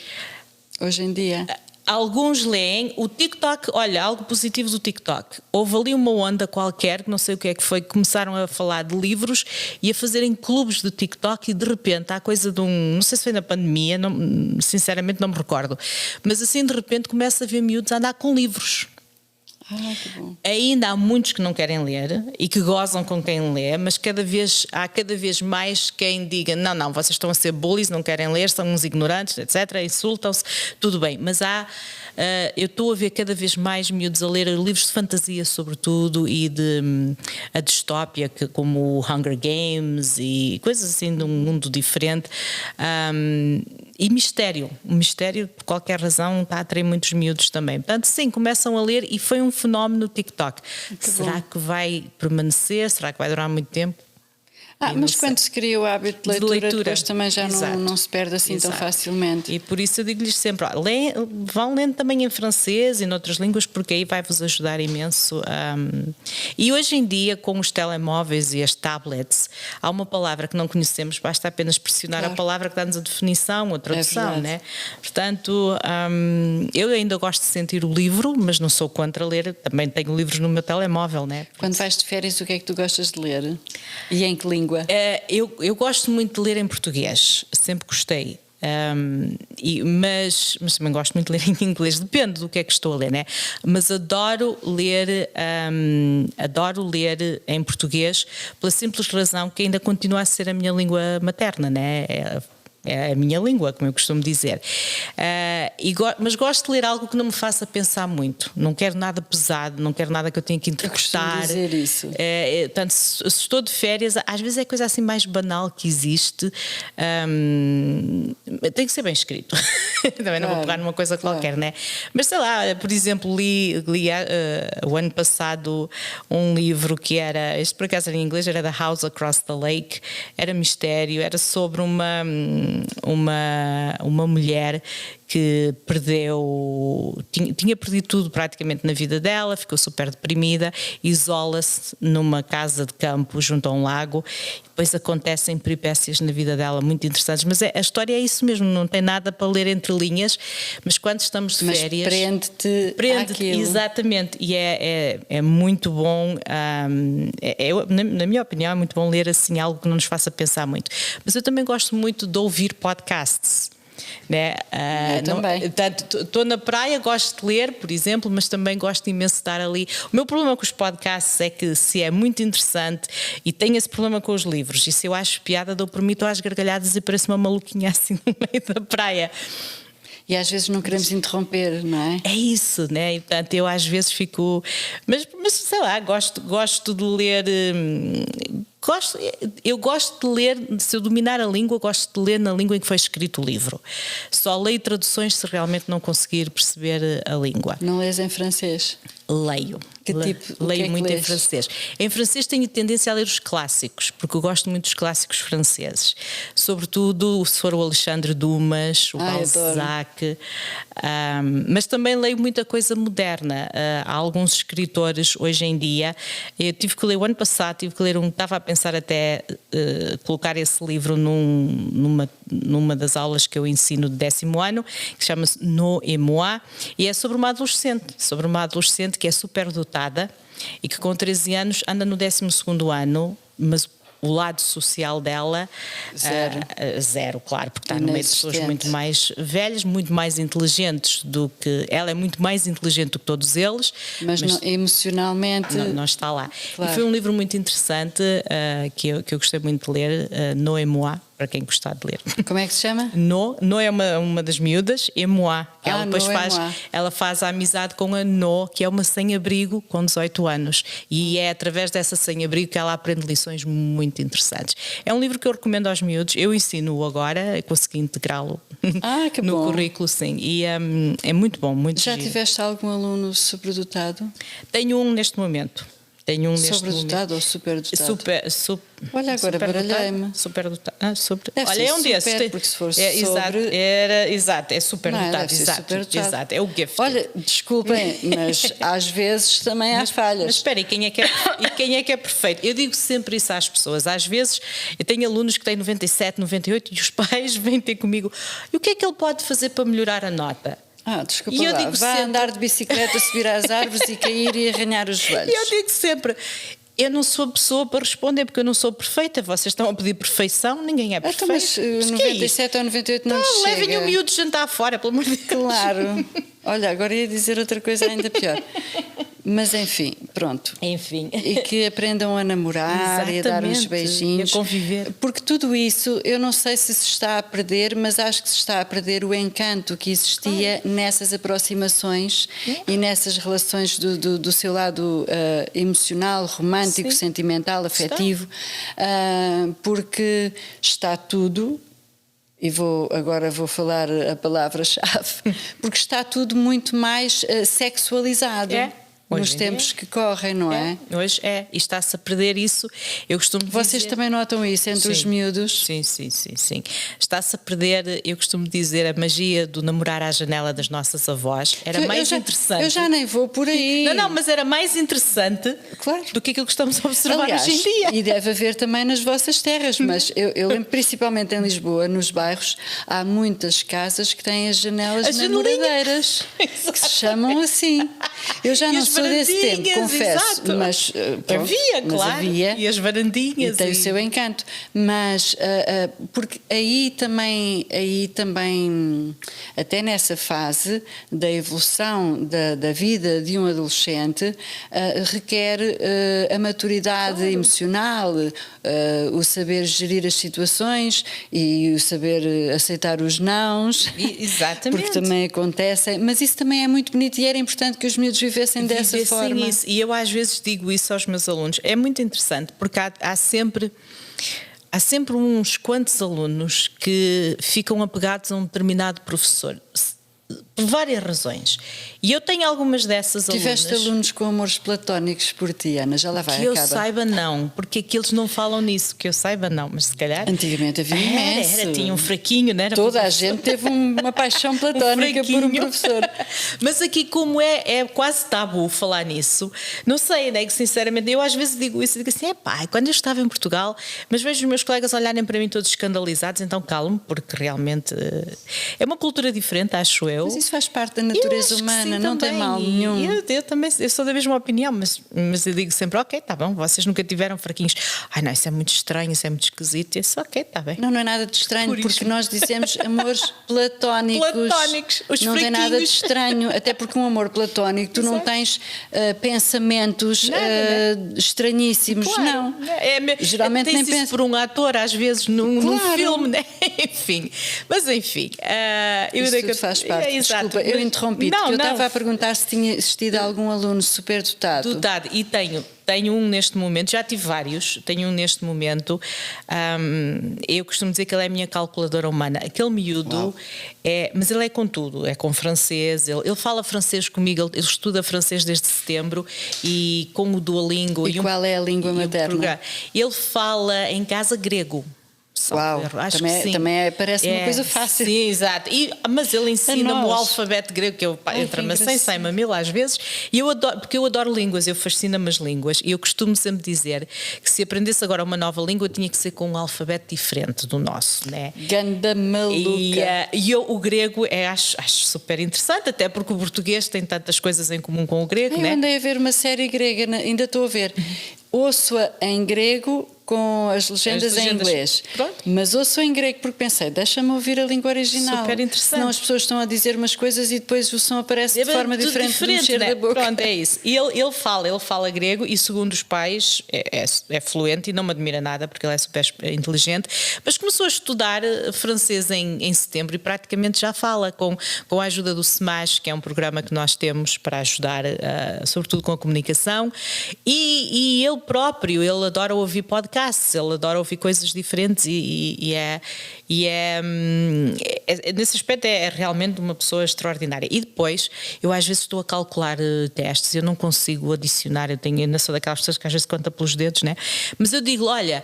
hoje em dia. Alguns leem. O TikTok, olha, algo positivo do TikTok. Houve ali uma onda qualquer, que não sei o que é que foi, que começaram a falar de livros e a fazerem clubes de TikTok e de repente há coisa de não sei se foi na pandemia, sinceramente não me recordo, mas assim de repente começa a ver miúdos a andar com livros. Que bom. Ainda há muitos que não querem ler e que gozam com quem lê, mas há cada vez mais quem diga não, vocês estão a ser bullies, não querem ler, são uns ignorantes, etc, insultam-se, tudo bem, mas eu estou a ver cada vez mais miúdos a ler livros de fantasia sobretudo e de a distópia, como o Hunger Games e coisas assim de um mundo diferente. E mistério, o mistério por qualquer razão está a atrair muitos miúdos também. Portanto, sim, começam a ler e foi um fenómeno no TikTok. Será que vai permanecer? Será que vai durar muito tempo? Mas quando se cria o hábito de leitura, depois também já não se perde assim tão facilmente. E por isso eu digo-lhes sempre, vão lendo também em francês e noutras línguas, porque aí vai-vos ajudar imenso. E hoje em dia, com os telemóveis e as tablets, há uma palavra que não conhecemos, basta apenas pressionar a palavra que dá-nos a definição, a tradução, né? Portanto, eu ainda gosto de sentir o livro, mas não sou contra ler, também tenho livros no meu telemóvel, né? Quando vais de férias, o que é que tu gostas de ler? E em que língua? Eu gosto muito de ler em português, sempre gostei. Mas também gosto muito de ler em inglês, depende do que é que estou a ler, né? Mas adoro ler em português pela simples razão que ainda continua a ser a minha língua materna, né? É a minha língua, como eu costumo dizer. Mas gosto de ler algo que não me faça pensar muito. Não quero nada pesado, não quero nada que eu tenha que interpretar. Eu costumo dizer isso. Portanto, se estou de férias, às vezes é a coisa assim mais banal que existe. Tem que ser bem escrito. Também não vou pegar numa coisa qualquer, né? Mas sei lá, por exemplo, li o ano passado um livro que era, este por acaso era em inglês, era The House Across the Lake, era mistério, era sobre uma mulher que tinha perdido tudo praticamente na vida dela, ficou super deprimida, isola-se numa casa de campo junto a um lago. Depois acontecem peripécias na vida dela muito interessantes, mas a história é isso mesmo, não tem nada para ler entre linhas, mas quando estamos de férias... prende-te àquilo. Exatamente, e é muito bom, na minha opinião é muito bom ler assim algo que não nos faça pensar muito. Mas eu também gosto muito de ouvir podcasts. Né? Também. Estou na praia, gosto de ler, por exemplo, mas também gosto imenso de estar ali. O meu problema com os podcasts é que, se é muito interessante, e tenho esse problema com os livros, e se eu acho piada, dou por mim, estou às gargalhadas e parece uma maluquinha assim no meio da praia. E às vezes não queremos interromper, não é? É isso, né? E, portanto, eu às vezes fico. Mas sei lá, gosto de ler. Eu gosto de ler, se eu dominar a língua, gosto de ler na língua em que foi escrito o livro. Só leio traduções se realmente não conseguir perceber a língua. Não lês em francês? Leio. Leio muito em francês. Em francês tenho tendência a ler os clássicos, porque eu gosto muito dos clássicos franceses. Sobretudo se for o Alexandre Dumas, o Balzac. Mas também leio muita coisa moderna. Há alguns escritores hoje em dia. Eu tive que ler o ano passado, estava a pensar até colocar esse livro numa das aulas que eu ensino de 10º ano, que chama-se No et Moi, e é sobre uma adolescente que é super dotada e que com 13 anos anda no 12º ano, mas o lado social dela zero, claro, porque está no meio de pessoas muito mais velhas, muito mais inteligentes do que ela, é muito mais inteligente do que todos eles, mas não, emocionalmente não está lá. Claro. E foi um livro muito interessante que eu gostei muito de ler, No et Moi, para quem gostar de ler. Como é que se chama? No é uma das miúdas, et Moi, que ela depois faz a amizade com a No, que é uma sem-abrigo com 18 anos, e é através dessa sem-abrigo que ela aprende lições muito interessantes. É um livro que eu recomendo aos miúdos, eu ensino-o agora, consegui integrá-lo no currículo, sim, e é muito bom, muito Já giro. tiveste algum aluno superdotado? Tenho um neste momento. Sobredotado ou superdotado? Olha, agora baralhei-me. Superdotado. Olha, é um desses. Porque se for Exato, é superdotado. Exato, é o gift. Olha, desculpem, mas às vezes também há falhas. Mas espera, e quem é que é perfeito? Eu digo sempre isso às pessoas. Às vezes eu tenho alunos que têm 97, 98 e os pais vêm ter comigo. E o que é que ele pode fazer para melhorar a nota? Desculpa lá, vai andar de bicicleta, subir às árvores e cair e arranhar os joelhos. E eu digo sempre, eu não sou a pessoa para responder porque eu não sou perfeita. Vocês estão a pedir perfeição, ninguém é perfeito. Mas 97 ou 98 não chega. Levem o miúdo de jantar fora, pelo amor de Deus. Claro. Olha, agora ia dizer outra coisa ainda pior. Mas enfim, pronto. Enfim. E que aprendam a namorar e a dar uns beijinhos. E a conviver. Porque tudo isso, eu não sei se está a perder, mas acho que se está a perder o encanto que existia nessas aproximações e nessas relações do seu lado emocional, romântico, sentimental, afetivo. Porque está tudo... E agora vou falar a palavra-chave, porque está tudo muito mais sexualizado. Nos tempos que correm, não é? Hoje é, e está-se a perder isso. Eu costumo dizer... Vocês também notam isso entre os miúdos? Sim. Está-se a perder, eu costumo dizer, a magia do namorar à janela das nossas avós. Era mais interessante. Eu já nem vou por aí. Não, mas era mais interessante do que aquilo que estamos a observar hoje em dia. E deve haver também nas vossas terras, mas eu lembro, principalmente em Lisboa, nos bairros, há muitas casas que têm as janelas namoradeiras, que se chamam assim. Eu já não sou desse tempo, confesso, mas havia, e as varandinhas e tem o seu encanto, mas porque aí também até nessa fase da evolução da vida de um adolescente requer a maturidade emocional, o saber gerir as situações e o saber aceitar os nãos. Exatamente. Porque também acontecem, mas isso também é muito bonito e era importante que os miúdos vivessem dessa forma. Isso. E eu às vezes digo isso aos meus alunos. É muito interessante porque há sempre uns quantos alunos que ficam apegados a um determinado professor. por várias razões. E eu tenho algumas dessas Tiveste alunas... alunos com amores platónicos por ti, Ana? Já lá vai, Que eu acaba. saiba, não. Porque aqueles não falam nisso. Que eu saiba, não. Mas se calhar... Antigamente havia imenso. Era, tinha um fraquinho, não era? Toda a gente teve uma paixão platónica por um professor. Mas aqui, como é quase tabu falar nisso, não sei, né? Que sinceramente, eu às vezes digo isso e digo assim: quando eu estava em Portugal, mas vejo os meus colegas olharem para mim todos escandalizados, então calmo, porque realmente é uma cultura diferente, acho eu. Mas isso faz parte da natureza humana, não tem mal nenhum. Eu também eu sou da mesma opinião, mas eu digo sempre: ok, tá bom, vocês nunca tiveram fraquinhos. Ai não, isso é muito estranho, isso é muito esquisito. Isso, ok, tá bem. Não é nada de estranho, porque nós dizemos amores platónicos. Os não tem nada de estranho, até porque um amor platónico, tu não tens pensamentos estranhíssimos, Claro, não. Geralmente nem penso por um ator, às vezes, num Claro. filme, né? Enfim. Mas enfim. Isso tudo faz parte. Desculpa, eu interrompi-te, porque eu estava a perguntar se tinha existido algum aluno superdotado. Dotado, e tenho um neste momento, já tive vários, tenho um neste momento. Eu costumo dizer que ele é a minha calculadora humana. Aquele miúdo mas ele é com tudo, é com francês, ele fala francês comigo, ele estuda francês desde setembro e com o Duolingo. E qual é a língua materna? Ele fala em casa grego. Uau, Acho também, que sim. também parece uma coisa fácil. Sim, exato. Mas ele ensina-me o alfabeto grego, que eu entra-me sem sai-me às vezes. E eu adoro, porque eu adoro línguas, eu fascino-me as línguas. E eu costumo sempre dizer que se aprendesse agora uma nova língua, tinha que ser com um alfabeto diferente do nosso, né? Ganda maluca. E eu o grego acho super interessante, até porque o português tem tantas coisas em comum com o grego, né? Eu andei a ver uma série grega, ainda estou a ver. Ouço-a em grego com as legendas em inglês. Pronto. Mas ouço em grego porque pensei, deixa-me ouvir a língua original. Super interessante. Senão as pessoas estão a dizer umas coisas e depois o som aparece de forma diferente do mexer da boca. Pronto, é isso. E ele fala grego e, segundo os pais, é fluente e não me admira nada porque ele é super inteligente. Mas começou a estudar francês em setembro e praticamente já fala com a ajuda do SEMAS, que é um programa que nós temos para ajudar, sobretudo com a comunicação. E ele próprio, ele adora ouvir podcasts, ele adora ouvir coisas diferentes nesse aspecto é realmente uma pessoa extraordinária. E depois, eu às vezes estou a calcular testes, eu não consigo adicionar, eu ainda sou daquelas pessoas que às vezes conta pelos dedos, né? Mas eu digo, olha,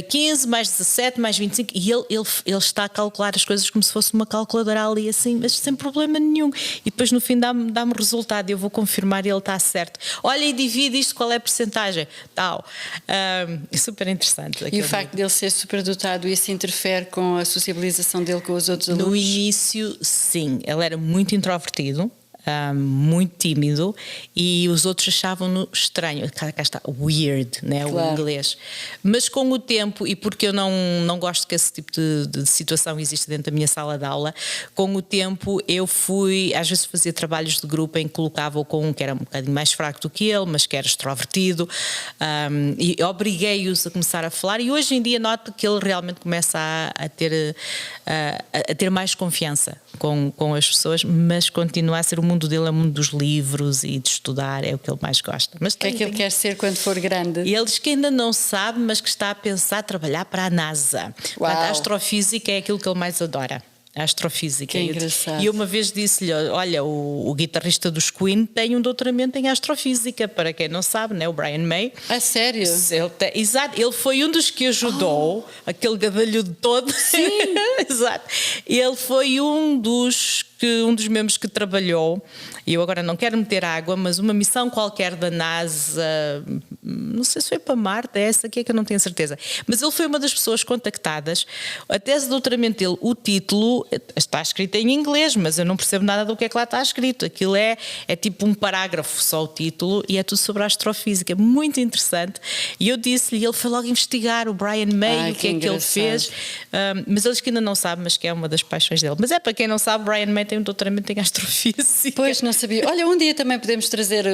15 mais 17 mais 25, e ele está a calcular as coisas como se fosse uma calculadora ali assim, mas sem problema nenhum. E depois no fim dá-me o resultado, eu vou confirmar e ele está certo. Olha, e divide isto, qual é a percentagem? Tal. É super interessante. E o facto de ele ser superdotado, isso interfere com a sociabilização dele com os outros alunos? No início, sim. Ele era muito introvertido, muito tímido, e os outros achavam-no estranho. Cá está, weird, né? Claro. O inglês. Mas com o tempo, e porque eu não gosto que esse tipo de situação exista dentro da minha sala de aula, com o tempo eu fui, às vezes fazia trabalhos de grupo em que colocava-o com um que era um bocadinho mais fraco do que ele, mas que era extrovertido, e obriguei-os a começar a falar, e hoje em dia noto que ele realmente começa a ter mais confiança com as pessoas, mas continua a ser o mundo dele, é o mundo dos livros e de estudar, é o que ele mais gosta. Mas o que é que ele quer ser quando for grande? Ele diz que ainda não sabe, mas que está a pensar trabalhar para a NASA. Portanto, a astrofísica é aquilo que ele mais adora. A astrofísica. Que engraçado. E uma vez disse-lhe, olha, o guitarrista dos Queen tem um doutoramento em astrofísica, para quem não sabe, né? O Brian May. A sério? Exato, ele foi um dos que ajudou, aquele gadalhudo todo. Sim. Exato. Ele foi um dos membros que trabalhou, e eu agora não quero meter água, mas uma missão qualquer da NASA, não sei se foi para Marte, essa aqui é que eu não tenho certeza, mas ele foi uma das pessoas contactadas. A tese de doutoramento dele, o título está escrito em inglês, mas eu não percebo nada do que é que lá está escrito. Aquilo é tipo um parágrafo, só o título, e é tudo sobre a astrofísica, muito interessante. E eu disse-lhe, ele foi logo investigar o Brian May, o que é que ele fez, mas eles que ainda não sabem, mas que é uma das paixões dele. Mas para quem não sabe, Brian May tem um doutoramento em astrofísica. Pois, não sabia. Olha, um dia também podemos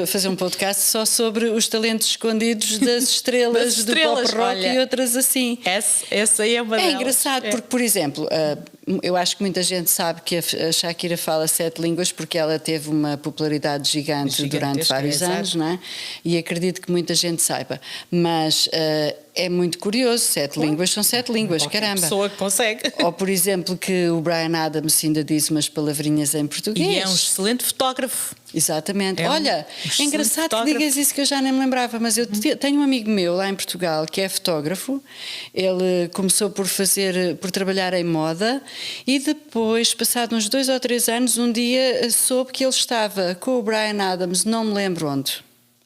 fazer um podcast só sobre os talentos escondidos das estrelas, do pop rock, olha, e outras assim. Essa aí é uma delas. É engraçado, porque, por exemplo, eu acho que muita gente sabe que a Shakira fala 7 línguas porque ela teve uma popularidade gigante durante vários anos, não é? E acredito que muita gente saiba. Mas é muito curioso. 7 línguas são 7 línguas, Qualquer caramba. pessoa que consegue. Ou, por exemplo, que o Bryan Adams ainda diz umas palavrinhas em português. E é um excelente fotógrafo. Exatamente. É um Olha, excelente é engraçado fotógrafo. que digas isso, que eu já nem me lembrava, mas eu tenho um amigo meu lá em Portugal que é fotógrafo. Ele começou por trabalhar em moda e depois, passado uns 2 ou 3 anos, um dia soube que ele estava com o Bryan Adams, não me lembro onde,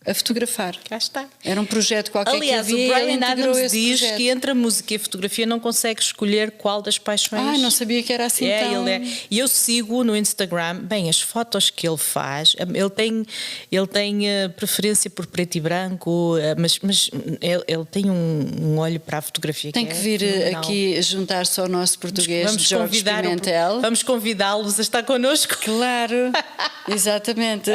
a fotografar. Cá está. Era um projeto qualquer Aliás, que havia o e ele Bryan integrou Adams esse diz projeto. que entre a música e a fotografia não consegue escolher qual das paixões. Ah, não sabia que era assim tão... Ele é. E eu sigo no Instagram, bem, as fotos que ele faz, ele tem preferência por preto e branco, mas ele tem um olho para a fotografia. Tem que vir fenomenal. aqui juntar-se ao nosso português, Jorge Pimentel. Vamos convidá-los a estar connosco. Claro, exatamente.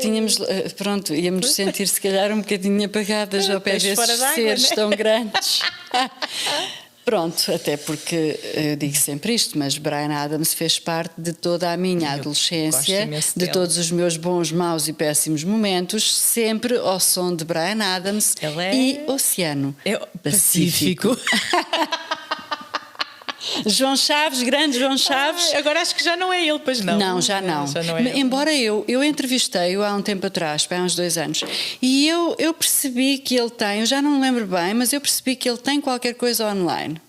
Tínhamos, pronto, íamos sentir se calhar um bocadinho apagadas ao pé Peixe fora desses d'água, seres né? tão grandes. Pronto, até porque eu digo sempre isto, mas Bryan Adams fez parte de toda a minha gosto adolescência, imenso de dele. todos os meus bons, maus e péssimos momentos, sempre ao som de Bryan Adams Ele é- e Oceano Pacífico. João Chaves, grande João Chaves. Agora acho que já não é ele, pois não. Não, já não. Já não é ele. Embora eu entrevistei-o há um tempo atrás, há uns 2 anos, e eu percebi que ele tem, eu já não me lembro bem, mas eu percebi que ele tem qualquer coisa online.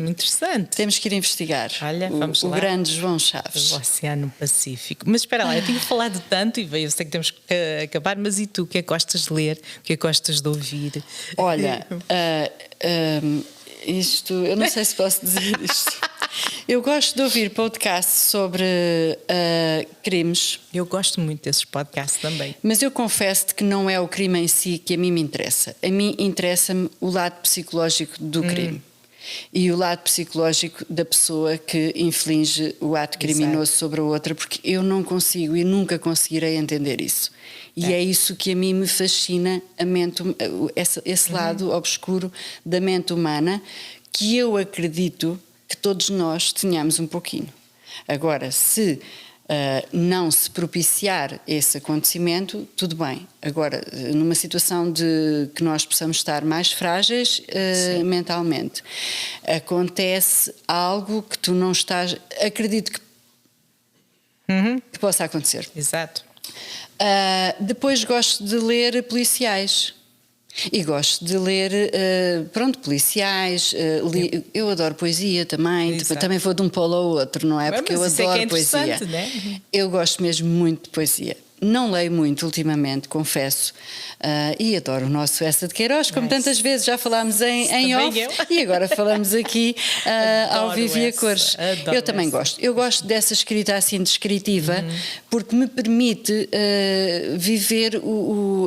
Interessante. Temos que ir investigar. Olha, vamos o lá. grande João Chaves. O Oceano Pacífico. Mas espera lá, eu tinha falado tanto e eu sei que temos que acabar, mas e tu? O que é que gostas de ler? O que é que gostas de ouvir? Olha, isto, eu não sei se posso dizer isto. Eu gosto de ouvir podcasts sobre crimes. Eu gosto muito desses podcasts também. Mas eu confesso-te que não é o crime em si que a mim me interessa. A mim interessa-me o lado psicológico do crime. E o lado psicológico da pessoa que inflige o ato criminoso sobre a outra, porque eu não consigo e nunca conseguirei entender isso. E é isso que a mim me fascina, a mente, esse lado obscuro da mente humana, que eu acredito que todos nós tenhamos um pouquinho. Agora, se não se propiciar esse acontecimento, tudo bem. Agora, numa situação de que nós possamos estar mais frágeis mentalmente, acontece algo que tu não estás... Acredito que possa acontecer. Exato. Depois gosto de ler policiais. E gosto de ler, policiais. Eu adoro poesia também. Tipo, também vou de um polo ao outro, não é? Porque eu Mas isso adoro é que é poesia. interessante, né? Eu gosto mesmo muito de poesia. Não leio muito ultimamente, confesso, e adoro o nosso Essa de Queiroz, como tantas vezes já falámos em off, e agora falamos aqui ao vivo e a cores. Eu também gosto. Eu gosto dessa escrita assim descritiva, porque me permite viver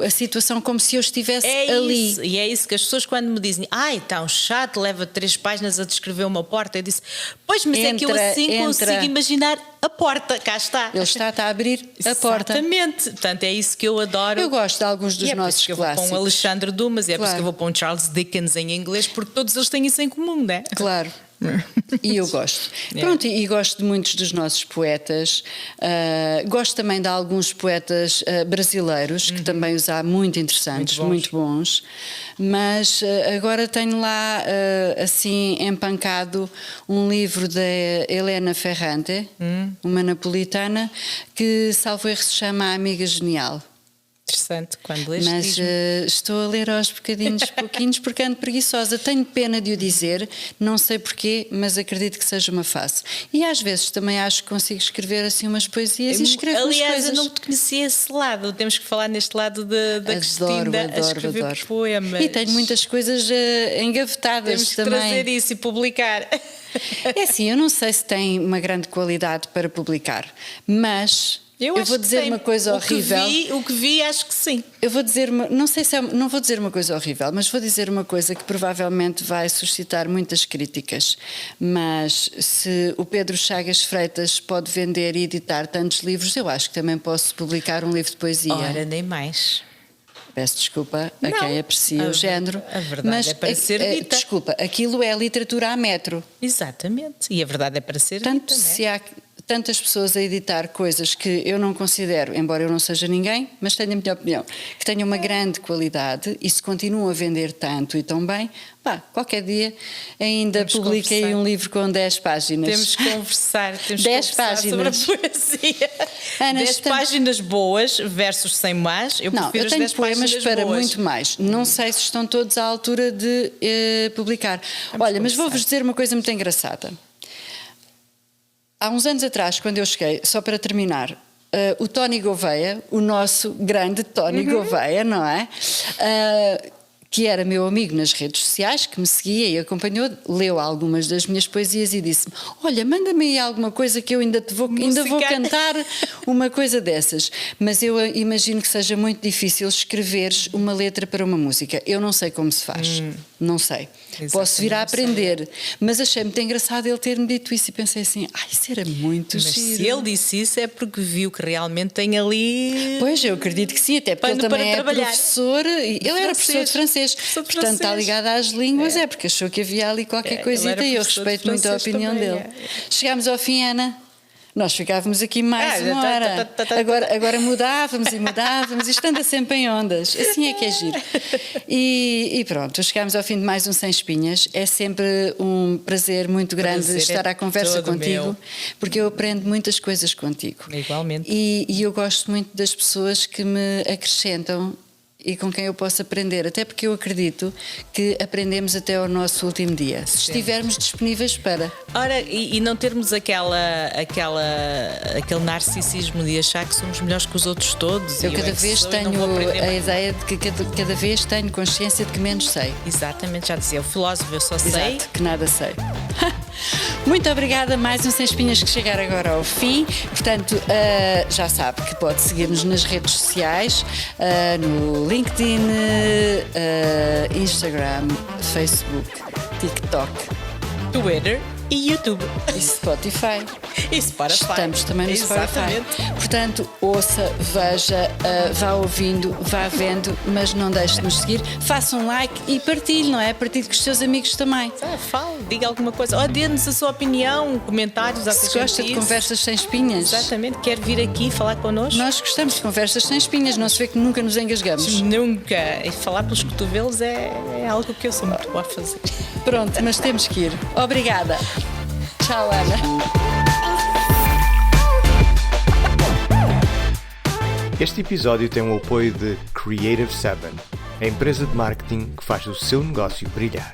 a situação como se eu estivesse ali. Isso, e é isso que as pessoas quando me dizem está um chato, leva 3 páginas a descrever uma porta, eu disse, pois, mas é que eu assim consigo imaginar a porta, cá está. Ele está a abrir a porta. Exatamente. Portanto, é isso que eu adoro. Eu gosto de alguns dos nossos clássicos. clássicos. Eu vou para um Alexandre Dumas, é por isso que eu vou para um Charles Dickens em inglês, porque todos eles têm isso em comum, não é? Claro. E eu gosto. Pronto, e gosto de muitos dos nossos poetas. Gosto também de alguns poetas brasileiros, que também os há muito interessantes, muito bons. Mas agora tenho lá, assim, empancado um livro da Helena Ferrante, uma napolitana, que, salvo erro, se chama A Amiga Genial. Interessante, quando lês. Mas estou a ler aos pouquinhos, porque ando preguiçosa. Tenho pena de o dizer, não sei porquê, mas acredito que seja uma fase. E às vezes também acho que consigo escrever assim umas poesias e escrevo umas Aliás, coisas. eu não te conhecia esse lado. Temos que falar neste lado da Cristina a escrever poemas. E tenho muitas coisas engavetadas Temos que também. trazer isso e publicar. É assim, eu não sei se tem uma grande qualidade para publicar, mas... Eu vou dizer uma coisa horrível. O que vi, acho que sim. Eu vou dizer, não sei se não vou dizer uma coisa horrível, mas vou dizer uma coisa que provavelmente vai suscitar muitas críticas. Mas se o Pedro Chagas Freitas pode vender e editar tantos livros, eu acho que também posso publicar um livro de poesia. Ora, nem mais. Peço desculpa a quem aprecia o género. A verdade mas é para ser dita. Desculpa, aquilo é literatura a metro. Exatamente. E a verdade é para ser Portanto, dita, se tantas pessoas a editar coisas que eu não considero, embora eu não seja ninguém, mas tenho a minha opinião, que tenham uma grande qualidade e se continuam a vender tanto e tão bem, qualquer dia ainda publiquei um livro com 10 páginas. Temos que conversar, 10 páginas sobre a poesia. Ana, 10 páginas boas versus 100 más. Eu tenho poemas para boas. muito mais. Não sei se estão todos à altura de publicar. Mas vou-vos dizer uma coisa muito engraçada. Há uns anos atrás, quando eu cheguei, só para terminar, o Tony Gouveia, o nosso grande Tony Gouveia, não é? Que era meu amigo nas redes sociais, que me seguia e acompanhou, leu algumas das minhas poesias e disse-me: olha, manda-me aí alguma coisa que eu ainda vou cantar uma coisa dessas. Mas eu imagino que seja muito difícil escreveres uma letra para uma música. Eu não sei como se faz, não sei. Exatamente, posso vir a aprender, mas achei muito engraçado ele ter-me dito isso e pensei assim: isso era muito Mas giro. se ele disse isso é porque viu que realmente tem ali... Pois, eu acredito que sim, até porque ele também é professor, ele era professor de francês. Portanto, está ligado às línguas, porque achou que havia ali qualquer coisita e eu respeito muito a opinião dele. Chegámos ao fim, Ana. Nós ficávamos aqui mais uma hora. Agora mudávamos, isto anda sempre em ondas. Assim é que é giro. E pronto, chegámos ao fim de mais um Sem Espinhas. É sempre um prazer muito grande estar à conversa contigo, porque eu aprendo muitas coisas contigo. Igualmente. E eu gosto muito das pessoas que me acrescentam e com quem eu posso aprender, até porque eu acredito que aprendemos até ao nosso último dia, se estivermos disponíveis para. Ora, e não termos aquele narcisismo de achar que somos melhores que os outros todos. Eu cada vez tenho a ideia de que cada vez tenho consciência de que menos sei. Exatamente, já dizia o filósofo, eu só sei que nada sei. Muito obrigada, mais um Sem Espinhas que chegar agora ao fim. Portanto, já sabe que pode seguir-nos nas redes sociais, no LinkedIn, Instagram, Facebook, TikTok, Twitter e YouTube. E Spotify. Estamos também no Exatamente. Spotify. Portanto, ouça, veja, vá ouvindo, vá vendo, mas não deixe de nos seguir. Faça um like e partilhe, não é? Partilhe com os seus amigos também. Fale, diga alguma coisa. Ou dê-nos a sua opinião, comentários. Se gosta de conversas sem espinhas. Exatamente, quer vir aqui falar connosco. Nós gostamos de conversas sem espinhas, não se vê que nunca nos engasgamos. Nunca. E falar pelos cotovelos é algo que eu sou muito boa a fazer. Pronto, mas temos que ir. Obrigada. Tchau, Ana. Este episódio tem o apoio de Creative 7, a empresa de marketing que faz o seu negócio brilhar.